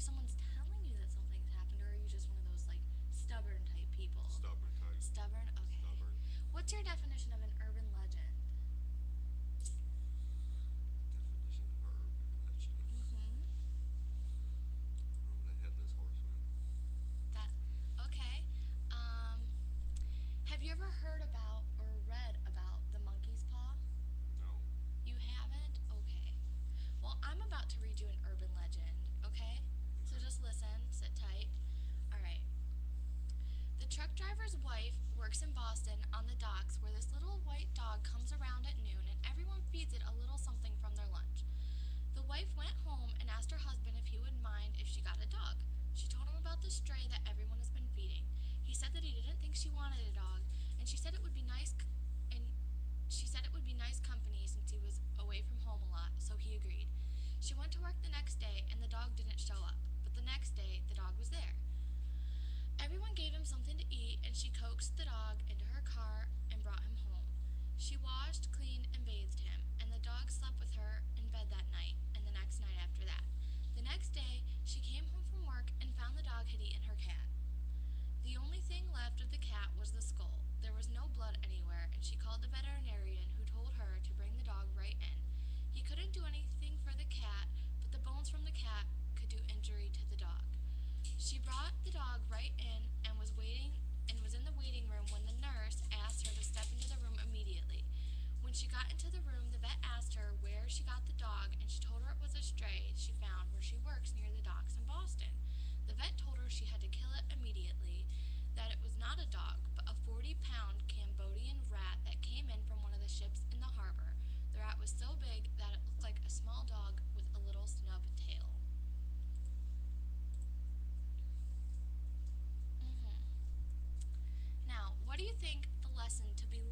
someone's telling you that something's happened, or are you just one of those, like, stubborn type people? Stubborn type. Stubborn? Okay. Stubborn. What's your definition of an urban legend? Definition of urban legend. Mm-hmm. The headless horseman. That, okay. Um, have you ever heard about or read about the monkey's paw? No. You haven't? Okay. Well, I'm about to read you an urban legend, okay? So Okay. just listen, sit tight. Alright. The truck driver's wife works in Boston on the docks where this little white dog comes around at noon and everyone feeds it a little something from their lunch. The wife went home and asked her husband if he would mind if she got a dog. She told him about the stray that everyone has been feeding. He said that he didn't think she wanted a dog, and she said it would be nice and she said it would be nice company since he was away from home a lot, so he agreed. She went to work the next day and the dog didn't show up, but the next day the dog was there. Everyone gave him something to eat, and she coaxed the dog into her car and brought him home. She washed, cleaned, and bathed him, and the dog slept with her in bed that night and the next night after that. The next day, she came home from work and found the dog had eaten her cat. The only thing left of the cat was the skull. There was no blood anywhere, and she called the veterinarian, who told her to bring the dog right in. He couldn't do anything for the cat, but the bones from the cat could do injury to the dog. She brought the dog right in and was in the waiting room when the nurse asked her to step into the room immediately. When she got into the room, the vet asked her where she got the dog, and she told her it was a stray she found where she works near the docks in Boston. The vet told her she had to kill it immediately, that it was not a dog, but a 40-pound Cambodian rat that came in from one of the ships in the harbor. The rat was so big that it looked like a small dog with a little snub tail. Now, what do you think the lesson to be